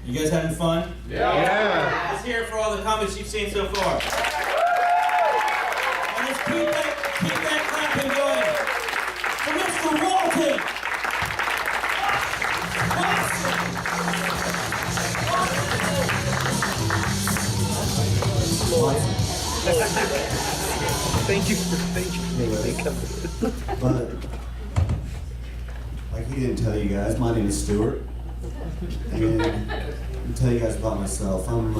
You guys having fun? Yeah. Let's hear it for all the comments you've seen so far. And let's keep that clapping going. For Mr. Walton. Thank you. But like he didn't tell you guys, my name is Stuart, and I'll tell you guys about myself. I'm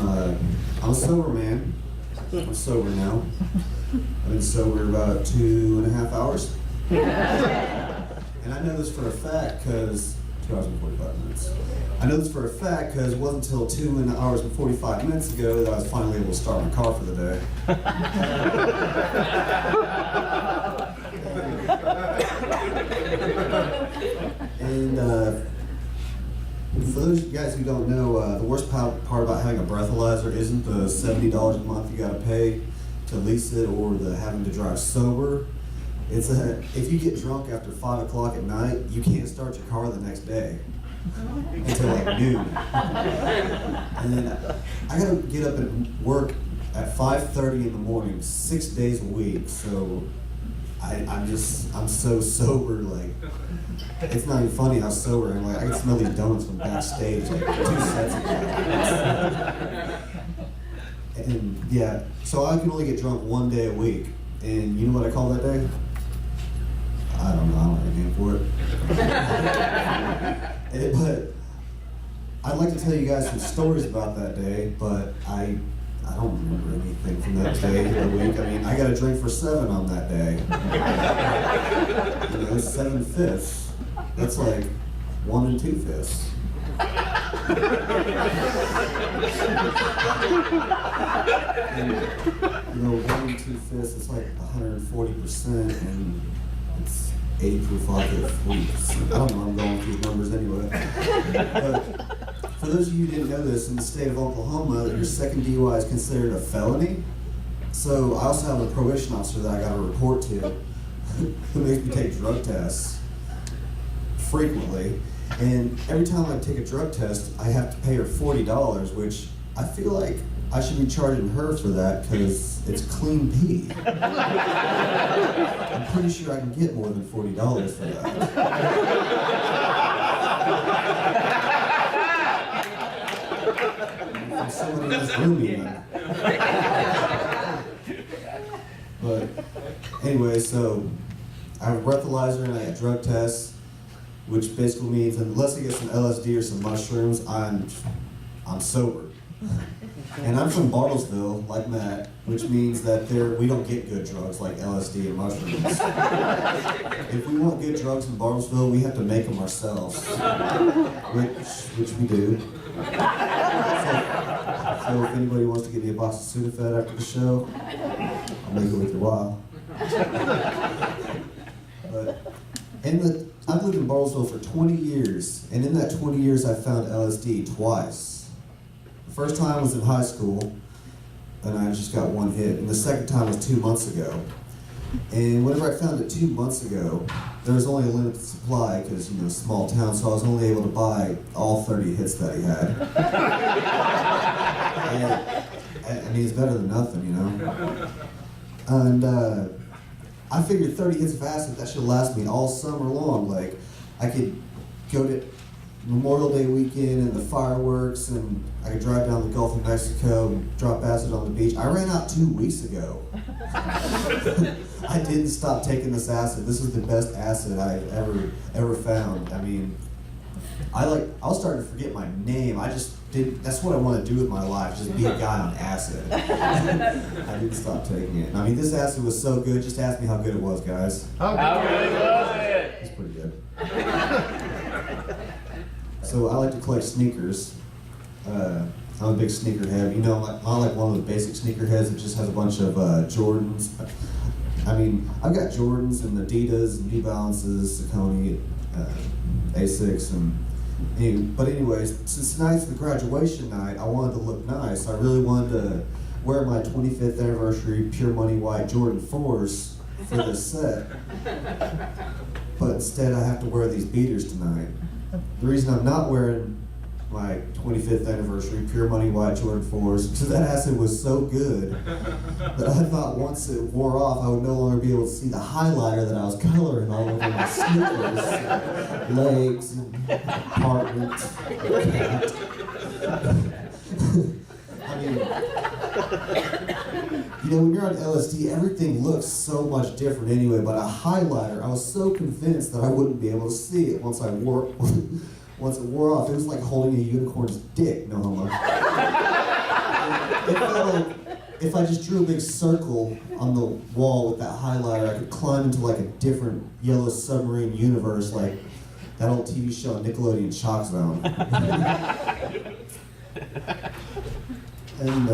a sober man. I'm sober now. I've been sober about 2.5 hours, and I know this for a fact because 2 hours and 45 minutes. I know this for a fact because it wasn't until 2 hours and 45 minutes ago that I was finally able to start my car for the day. And for those of you guys who don't know, the worst part about having a breathalyzer isn't the $70 a month you got to pay to lease it or the having to drive sober. It's if you get drunk after 5 o'clock at night, you can't start your car the next day until like noon. And then I gotta get up and work at 5:30 in the morning, 6 days a week. So I'm so sober, like it's not even funny how sober I'm. Like I can smell these donuts from backstage like 2 sets ago. And yeah, so I can only get drunk 1 day a week. And you know what I call that day? I don't know, I don't have a name for it. But I'd like to tell you guys some stories about that day, but I don't remember anything from that day of the week. I mean, I got a drink for 7 on that day. You know, 7/5. That's like 1 2/5. And, you know, 1 2/5, it's like 140%, and it's 80 proof vodka at 40%. I don't know, I'm going with these numbers anyway. But for those of you who didn't know this, in the state of Oklahoma, your second DUI is considered a felony. So I also have a probation officer that I got to report to who makes me take drug tests frequently. And every time I take a drug test, I have to pay her $40, which I feel like I should be charging her for that because it's clean pee. I'm pretty sure I can get more than $40 for that. From somebody in this room even. But anyway, so I have a breathalyzer and I got drug tests, which basically means unless I get some LSD or some mushrooms, I'm sober. And I'm from Bartlesville, like Matt, which means that we don't get good drugs like LSD and mushrooms. If we want good drugs in Bartlesville, we have to make them ourselves, which we do. So if anybody wants to give me a box of Sudafed after the show, I'll make it worth your while. But I've lived in Bartlesville for 20 years, and in that 20 years I found LSD twice. The first time was in high school, and I just got 1 hit, and the second time was 2 months ago. And whenever I found it 2 months ago, there was only a limited supply because, you know, small town, so I was only able to buy all 30 hits that he had. And, I mean, it's better than nothing, you know? And I figured 30 hits of acid, that should last me all summer long. Like, I could go to Memorial Day weekend and the fireworks, and I could drive down the Gulf of Mexico and drop acid on the beach. I ran out 2 weeks ago. I didn't stop taking this acid. This is the best acid I've ever found. I mean, I was starting to forget my name. I just didn't. That's what I want to do with my life, just be a guy on acid. I didn't stop taking it. I mean, this acid was so good. Just ask me how good it was, guys. How good was it? It's pretty good. So I like to collect sneakers. I'm a big sneakerhead. You know, I like one of the basic sneakerheads that just has a bunch of Jordans. I mean, I've got Jordans and Adidas, and New Balances, Saucony, Asics, but anyways, since tonight's the graduation night, I wanted to look nice. I really wanted to wear my 25th anniversary Pure Money White Jordan 4s for this set. But instead I have to wear these beaters tonight. The reason I'm not wearing my 25th anniversary, Pure Money White Jordan 4s, because that acid was so good that I thought once it wore off, I would no longer be able to see the highlighter that I was coloring all over my sneakers, legs, and apartment, cat. I mean, you know, when you're on LSD, everything looks so much different anyway, but a highlighter, I was so convinced that I wouldn't be able to see it once it wore off. It was like holding a unicorn's dick, no homo. It felt like if I just drew a big circle on the wall with that highlighter, I could climb into like a different yellow submarine universe, like that old TV show on Nickelodeon, Shock Zone. And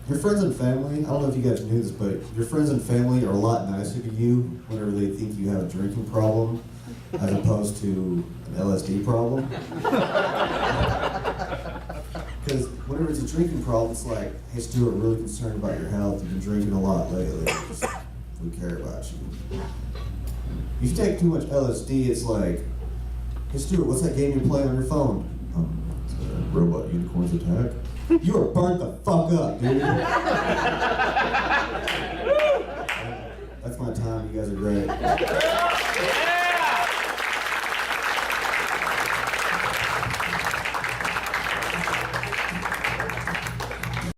your friends and family, I don't know if you guys knew this, but your friends and family are a lot nicer to you whenever they think you have a drinking problem, as opposed to an LSD problem. Because whenever it's a drinking problem, it's like, hey Stuart, we're really concerned about your health. You've been drinking a lot lately. We care about you. If you take too much LSD, it's like, hey Stuart, what's that game you play on your phone? Robot Unicorns Attack. You are burnt the fuck up, dude.